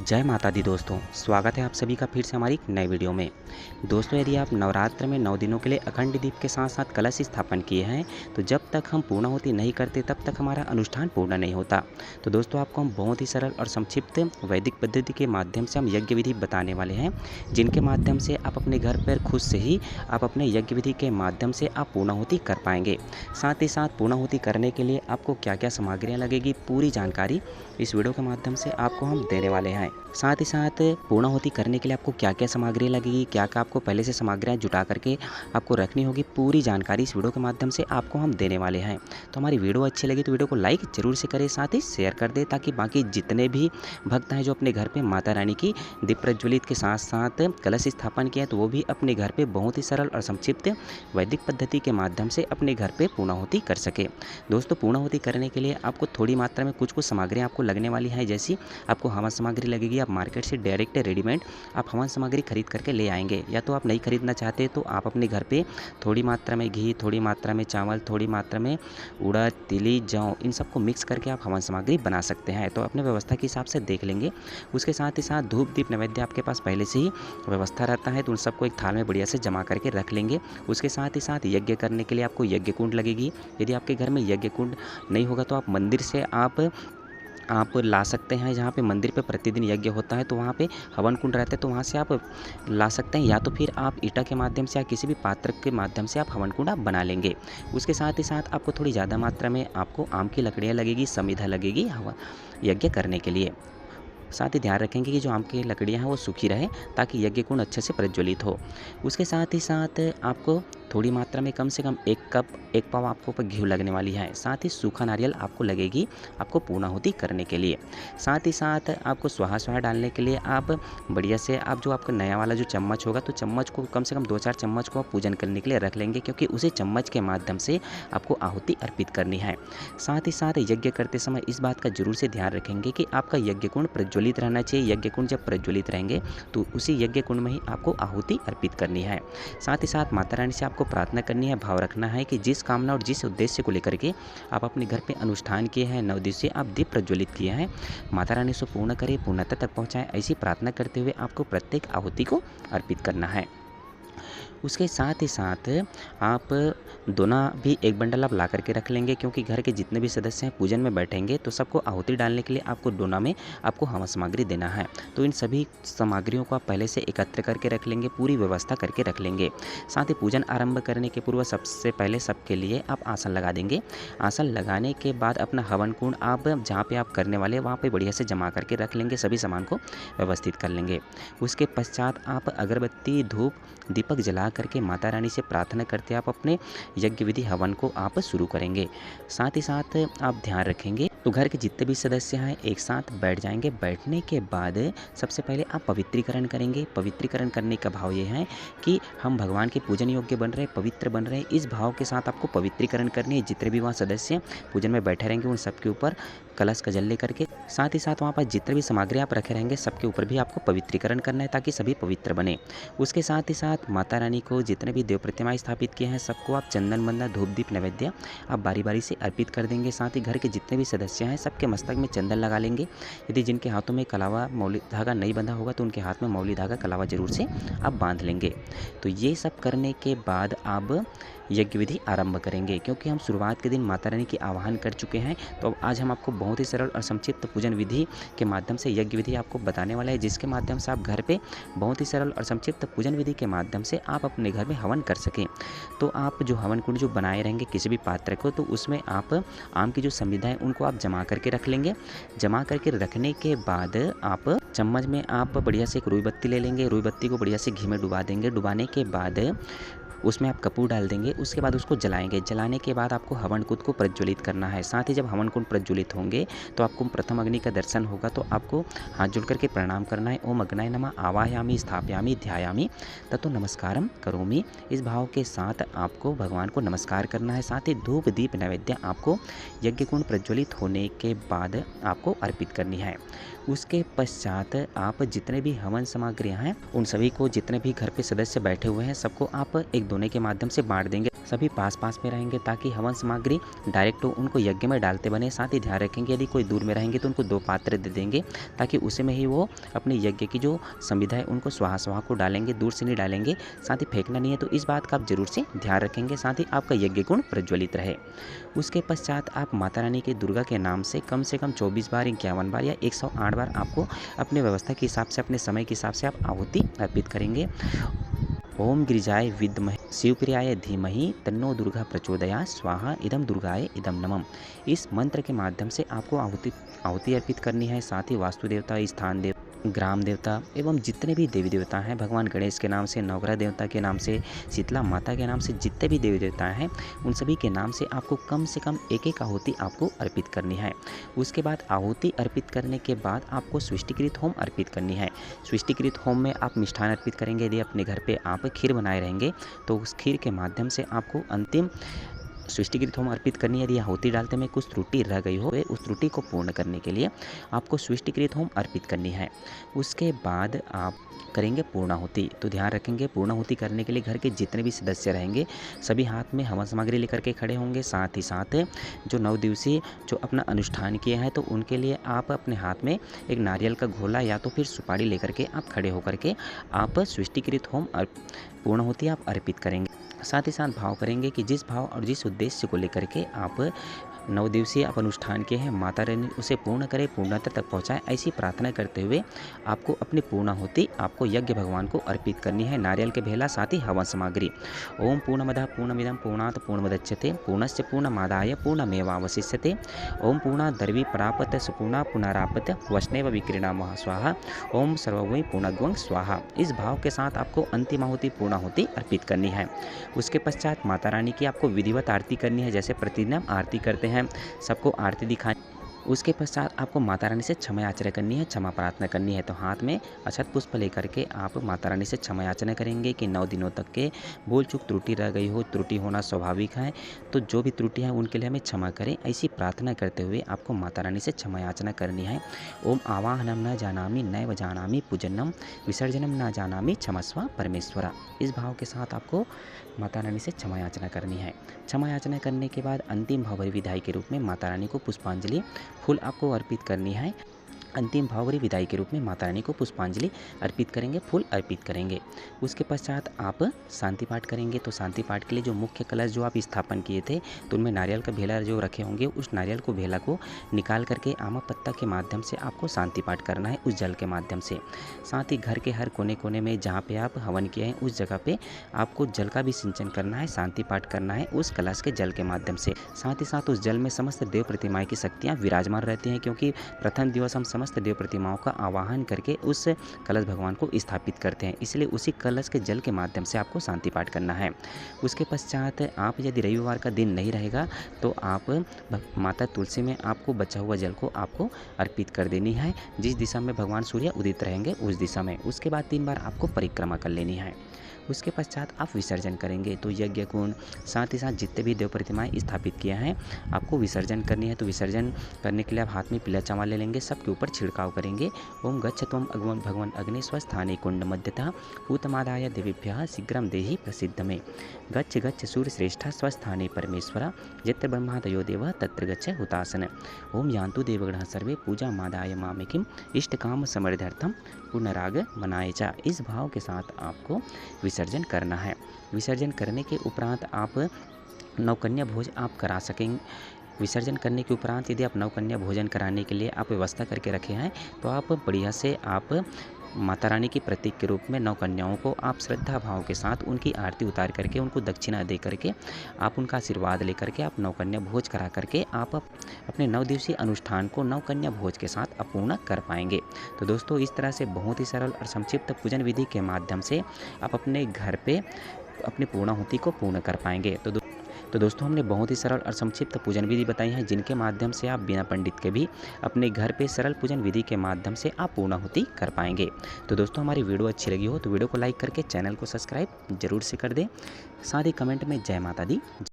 जय माता दी दोस्तों, स्वागत है आप सभी का फिर से हमारी एक नई वीडियो में। दोस्तों, यदि आप नवरात्र में 9 दिनों के लिए अखंड दीप के साथ साथ कलश स्थापन किए हैं, तो जब तक हम पूर्णाहुति नहीं करते तब तक हमारा अनुष्ठान पूर्ण नहीं होता। तो दोस्तों, आपको हम बहुत ही सरल और संक्षिप्त वैदिक पद्धति के माध्यम से हम यज्ञ विधि बताने वाले हैं, जिनके माध्यम से आप अपने घर पर खुद से ही आप अपने यज्ञ विधि के माध्यम से आप पूर्णाहुति कर पाएंगे। साथ ही साथ पूर्णाहुति करने के लिए आपको क्या क्या सामग्रियाँ लगेगी, पूरी जानकारी इस वीडियो के माध्यम से आपको हम देने वाले हैं। साथ ही साथ पूर्णाहुति करने के लिए आपको क्या क्या सामग्री लगेगी, क्या क्या आपको पहले से सामग्रियाँ जुटा करके आपको रखनी होगी, पूरी जानकारी इस वीडियो के माध्यम से आपको हम देने वाले हैं। तो हमारी वीडियो अच्छी लगी तो वीडियो को लाइक जरूर से करें, साथ ही शेयर कर दें, ताकि बाकी जितने भी भक्त हैं जो अपने घर पे माता रानी की दीप प्रज्वलित के साथ साथ कलश स्थापन किया, तो वो भी अपने घर पे बहुत ही सरल और संक्षिप्त वैदिक पद्धति के माध्यम से अपने घर पे पूर्णाहुति कर सके। दोस्तों, पूर्णाहुति करने के लिए आपको थोड़ी मात्रा में कुछ सामग्रियाँ आपको लगने वाली है। जैसी आपको हवन सामग्री लगेगी, आप मार्केट से डायरेक्ट रेडीमेड आप हवन सामग्री खरीद करके ले आएंगे, या तो आप नहीं खरीदना चाहते तो आप अपने घर पे थोड़ी मात्रा में घी, थोड़ी मात्रा में चावल, थोड़ी मात्रा में उड़द, तिली, जौ, इन सबको मिक्स करके आप हवन सामग्री बना सकते हैं। तो अपने व्यवस्था के हिसाब से देख लेंगे। उसके साथ ही साथ धूप दीप नैवेद्य आपके पास पहले से ही व्यवस्था रहता है, तो उन सबको एक थाल में बढ़िया से जमा करके रख लेंगे। उसके साथ ही साथ यज्ञ करने के लिए आपको यज्ञ कुंड लगेगी। यदि आपके घर में यज्ञ कुंड नहीं होगा तो आप मंदिर से आप ला सकते हैं। जहाँ पे मंदिर पे प्रतिदिन यज्ञ होता है तो वहाँ पे हवन कुंड रहते हैं, तो वहाँ से आप ला सकते हैं, या तो फिर आप ईंटा के माध्यम से या किसी भी पात्र के माध्यम से आप हवन कुंड आप बना लेंगे। उसके साथ ही साथ आपको थोड़ी ज़्यादा मात्रा में आपको आम की लकड़ियाँ लगेगी, समिधा लगेगी हवन यज्ञ करने के लिए। साथ ही ध्यान रखेंगे कि जो आम की लकड़ियाँ हैं वो सूखी रहे, ताकि यज्ञ कुंड अच्छे से प्रज्वलित हो। उसके साथ ही साथ आपको थोड़ी मात्रा में कम से कम 1 कप 1 पाव आपको ऊपर घी लगने वाली है। साथ ही सूखा नारियल आपको लगेगी आपको पूर्णाहुति करने के लिए। साथ ही साथ आपको स्वाहा डालने के लिए आप बढ़िया से आप जो आपका नया वाला जो चम्मच होगा, तो चम्मच को कम से कम 2-4 चम्मच को आप पूजन करने के लिए रख लेंगे, क्योंकि उसी चम्मच के माध्यम से आपको आहुति अर्पित करनी है। साथ ही साथ यज्ञ करते समय इस बात का जरूर से ध्यान रखेंगे कि आपका यज्ञ कुंड प्रज्वलित रहना चाहिए। यज्ञ कुंड जब प्रज्वलित रहेंगे तो उसी यज्ञ कुंड में ही आपको आहुति अर्पित करनी है। साथ ही साथ माता रानी से आपको प्रार्थना करनी है, भाव रखना है कि जिस कामना और जिस उद्देश्य को लेकर के आप अपने घर पे अनुष्ठान किए हैं, 9 दिवसीय आप दीप प्रज्वलित किए हैं, माता रानी से पूर्ण करें, पूर्णता तक पहुंचाएं। ऐसी प्रार्थना करते हुए आपको प्रत्येक आहुति को अर्पित करना है। उसके साथ ही साथ आप दोना भी एक बंडल आप ला करके रख लेंगे, क्योंकि घर के जितने भी सदस्य हैं पूजन में बैठेंगे तो सबको आहुति डालने के लिए आपको दोना में आपको हवन सामग्री देना है। तो इन सभी सामग्रियों को आप पहले से एकत्र करके रख लेंगे, पूरी व्यवस्था करके रख लेंगे। साथ ही पूजन आरंभ करने के पूर्व सबसे पहले सबके लिए आप आसन लगा देंगे। आसन लगाने के बाद अपना हवन कुंड आप जहाँ पे आप करने वाले वहाँ पे बढ़िया से जमा करके रख लेंगे, सभी सामान को व्यवस्थित कर लेंगे। उसके पश्चात आप अगरबत्ती, धूप, दीपक जला करके माता रानी से प्रार्थना करते आप अपने यज्ञ विधि हवन को आप शुरू करेंगे। साथ ही साथ आप ध्यान रखेंगे तो घर के जितने भी सदस्य हैं एक साथ बैठ जाएंगे। बैठने के बाद सबसे पहले आप पवित्रीकरण करेंगे। पवित्रीकरण करने का भाव ये है कि हम भगवान के पूजन योग्य बन रहे, पवित्र बन रहे, इस भाव के साथ आपको पवित्रीकरण करनी है। जितने भी वहाँ सदस्य पूजन में बैठे रहेंगे उन सबके ऊपर कलश का जल लेकर के, साथ ही साथ वहाँ पर जितने भी सामग्री आप रखे रहेंगे सबके ऊपर भी आपको पवित्रीकरण करना है, ताकि सभी पवित्र बने। उसके साथ ही साथ माता रानी को जितने भी देव प्रतिमाएं स्थापित किए हैं सबको आप चंदन बंदा, धूप दीप नैवेद्य आप बारी बारी से अर्पित कर देंगे। साथ ही घर के जितने भी सदस्य हैं सबके मस्तक में चंदन लगा लेंगे। यदि जिनके हाथों में कलावा मौली धागा नहीं बंधा होगा तो उनके हाथ में मौली धागा कलावा जरूर से आप बांध लेंगे। तो ये सब करने के बाद आप यज्ञ विधि आरंभ करेंगे, क्योंकि हम शुरुआत के दिन माता रानी की आवाहन कर चुके हैं। तो अब आज हम आपको बहुत ही सरल और संक्षिप्त पूजन विधि के माध्यम से यज्ञ विधि आपको बताने वाला है, जिसके माध्यम से आप घर पे बहुत ही सरल और संक्षिप्त पूजन विधि के माध्यम से आप अपने घर में हवन कर सकें। तो आप जो हवन कुंड जो बनाए रहेंगे किसी भी पात्र को, तो उसमें आप आम की जो संविधा है उनको आप जमा करके रख लेंगे। जमा करके रखने के बाद आप चम्मच में आप बढ़िया से एक रुई बत्ती ले लेंगे। रुई बत्ती को बढ़िया से घी में डुबा देंगे। डुबाने के बाद उसमें आप कपूर डाल देंगे। उसके बाद उसको जलाएंगे। जलाने के बाद आपको हवन कुंड को प्रज्वलित करना है। साथ ही जब हवन कुंड प्रज्वलित होंगे तो आपको प्रथम अग्नि का दर्शन होगा, तो आपको हाथ जोड़ करके प्रणाम करना है। ओम अग्नाय नमः आवाहयामि स्थापयामि ध्यायामि ततो नमस्कारम करोमि। इस भाव के साथ आपको भगवान को नमस्कार करना है। साथ ही धूप दीप नैवेद्य आपको यज्ञ कुंड प्रज्वलित होने के बाद आपको अर्पित करनी है। उसके पश्चात आप जितने भी हवन सामग्रियाँ हैं उन सभी को, जितने भी घर पे सदस्य बैठे हुए हैं सबको आप एक दोने के माध्यम से बाँट देंगे। सभी पास-पास में रहेंगे ताकि हवन सामग्री डायरेक्ट उनको यज्ञ में डालते बने। साथ ही ध्यान रखेंगे यदि कोई दूर में रहेंगे तो उनको 2 पात्र दे देंगे ताकि उसी में ही वो अपने यज्ञ की जो संविधा है उनको स्वाहा को डालेंगे, दूर से नहीं डालेंगे। साथ ही फेंकना नहीं है, तो इस बात का आप जरूर से ध्यान रखेंगे। साथ ही आपका यज्ञ गुण प्रज्वलित रहे। उसके पश्चात आप माता रानी के दुर्गा के नाम से कम 24 बार, 51 बार या 108 बार आपको अपने व्यवस्था के हिसाब से, अपने समय के हिसाब से आप आहुति अर्पित करेंगे। ओम गिरिजाय विद्महे शिवप्रियाय धीमहि तन्नो दुर्गा प्रचोदयात् स्वाहा इदम दुर्गाय इदम नमः। इस मंत्र के माध्यम से आपको आहुति अर्पित करनी है। साथ ही वास्तु देवता, स्थान देवता, ग्राम देवता एवं जितने भी देवी देवता हैं, भगवान गणेश के नाम से, नवग्रह देवता के नाम से, शीतला माता के नाम से, जितने भी देवी देवता हैं उन सभी के नाम से आपको कम से कम एक आहुति आपको अर्पित करनी है। उसके बाद आहुति अर्पित करने के बाद आपको सृष्टिकृत होम अर्पित करनी है। सृष्टिकृत होम में आप मिष्ठान अर्पित करेंगे। यदि अपने घर पे आप खीर बनाए रहेंगे तो उस खीर के माध्यम से आपको अंतिम सृष्टिकृत होम अर्पित करनी है। यदि आहुति डालते में कुछ त्रुटि रह गई हो, उस त्रुटि को पूर्ण करने के लिए आपको सृष्टिकृत होम अर्पित करनी है। उसके बाद आप करेंगे पूर्णाहुति। तो ध्यान रखेंगे पूर्णाहुति करने के लिए घर के जितने भी सदस्य रहेंगे सभी हाथ में हवन सामग्री लेकर के खड़े होंगे। साथ ही साथ जो 9 दिवसीय जो अपना अनुष्ठान किए हैं तो उनके लिए आप अपने हाथ में एक नारियल का गोला या तो फिर सुपारी लेकर के आप खड़े होकर के आप सृष्टिकृत होम पूर्णाहुति आप अर्पित करेंगे। साथ ही साथ भाव करेंगे कि जिस भाव और जिस उद्देश्य को लेकर के आप 9 दिवसीय आप अनुष्ठान किए हैं, माता रानी उसे पूर्ण करे, पूर्णता तक पहुंचाए, ऐसी प्रार्थना करते हुए आपको अपनी पूर्णाहुति आपको यज्ञ भगवान को अर्पित करनी है। नारियल के भेला, साथ ही हवन सामग्री। ओम पूर्णमदः पूर्णमिदं पूर्णात् पूर्णमुदच्यते पूर्णस्य पूर्णमादाय पूर्णमेवावशिष्यते। ओम पूर्णात् दर्वी परापत सुपूर्णा पुनरापत वैष्णव विक्रीणामः स्वाहा। ओम सर्ववै पूर्णग्वं स्वाहा। इस भाव के साथ आपको अंतिम आहुति पूर्णाहुति अर्पित करनी है। उसके पश्चात माता रानी की आपको विधिवत आरती करनी है। जैसे प्रतिदिन हम आरती करते हैं, सबको आरती दिखाएं। उसके पश्चात आपको माता रानी से क्षमा याचना करनी है, क्षमा प्रार्थना करनी है। तो हाथ में अक्षत पुष्प लेकर के आप माता रानी से क्षमा याचना करेंगे कि 9 दिनों तक के भूल चूक त्रुटि रह गई हो, त्रुटि होना स्वाभाविक है, तो जो भी त्रुटि है उनके लिए हमें क्षमा करें। ऐसी प्रार्थना करते हुए आपको माता रानी से क्षमा याचना करनी है। ओम आवाहनम न जानामि नैव जानामि पूजनम विसर्जनम न जानामि क्षमस्व परमेश्वरा। इस भाव के साथ आपको माता रानी से क्षमा याचना करनी है। क्षमा याचना करने के बाद अंतिम भावरी विदाई के रूप में माता रानी को पुष्पांजलि फूल आपको अर्पित करनी है। अंतिम भावरी विदाई के रूप में माता रानी को पुष्पांजलि अर्पित करेंगे, फूल अर्पित करेंगे। उसके पश्चात आप शांति पाठ करेंगे। तो शांति पाठ के लिए जो मुख्य कलश जो आप स्थापन किए थे तो उनमें नारियल का भेला जो रखे होंगे, उस नारियल को भेला को निकाल करके आमा पत्ता के माध्यम से आपको शांति पाठ करना है उस जल के माध्यम से। साथ ही घर के हर कोने कोने में जहाँ पे आप हवन किए हैं उस जगह पे आपको जल का भी सिंचन करना है, शांति पाठ करना है उस कलश के जल के माध्यम से। साथ ही साथ उस जल में समस्त देव प्रतिमाएँ की शक्तियाँ विराजमान रहती हैं, क्योंकि प्रथम दिवस हम समस्त देव प्रतिमाओं का आवाहन करके उस कलश भगवान को स्थापित करते हैं, इसलिए उसी कलश के जल के माध्यम से आपको शांति पाठ करना है। उसके पश्चात आप यदि रविवार का दिन नहीं रहेगा तो आप माता तुलसी में आपको बचा हुआ जल को आपको अर्पित कर देनी है, जिस दिशा में भगवान सूर्य उदित रहेंगे उस दिशा में। उसके बाद 3 बार आपको परिक्रमा कर लेनी है। उसके पश्चात आप विसर्जन करेंगे। तो यज्ञ कुंड साथ ही साथ जितने भी देव प्रतिमाएं स्थापित किया है आपको विसर्जन करनी है। तो विसर्जन करने के लिए आप हाथ में पीला चावल ले लेंगे, सबके ऊपर छिड़काव करेंगे। ओम गच्छ त्वं भगवन् अग्नि स्वस्थाने कुंड मध्यतः पूतमादाय देवीभ्यः शीघ्रं देहि प्रसिद्ध में। गच्छ गच्छ सूर्य श्रेष्ठ स्वस्थाने परमेश्वर यत्र ब्रह्मादयो देव तत्र गच्छ हुतासन। ओम यान्तु देवगणः सर्वे पूजा मादाय मामेकिम इष्ट काम समृद्ध्यर्थम पुनराग मनाए चा। इस भाव के साथ आपको विसर्जन करना है। विसर्जन करने के उपरांत आप नवकन्या भोज आप करा सकेंगे। विसर्जन करने के उपरांत यदि आप नवकन्या भोजन कराने के लिए आप व्यवस्था करके रखे हैं तो आप बढ़िया से आप माता रानी की प्रतीक के रूप में 9 कन्याओं को आप श्रद्धा भाव के साथ उनकी आरती उतार करके उनको दक्षिणा दे करके आप उनका आशीर्वाद लेकर के आप 9 कन्या भोज करा करके आप अपने 9 दिवसीय अनुष्ठान को 9 कन्या भोज के साथ अपूर्ण कर पाएंगे। तो दोस्तों इस तरह से बहुत ही सरल और संक्षिप्त पूजन विधि के माध्यम से आप अपने घर पे अपनी पूर्णाहुति को पूर्ण कर पाएंगे। तो दोस्तों हमने बहुत ही सरल और संक्षिप्त पूजन विधि बताई है, जिनके माध्यम से आप बिना पंडित के भी अपने घर पे सरल पूजन विधि के माध्यम से आप पूर्णाहुति कर पाएंगे। तो दोस्तों हमारी वीडियो अच्छी लगी हो तो वीडियो को लाइक करके चैनल को सब्सक्राइब जरूर से कर दें। साथ ही कमेंट में जय माता दी।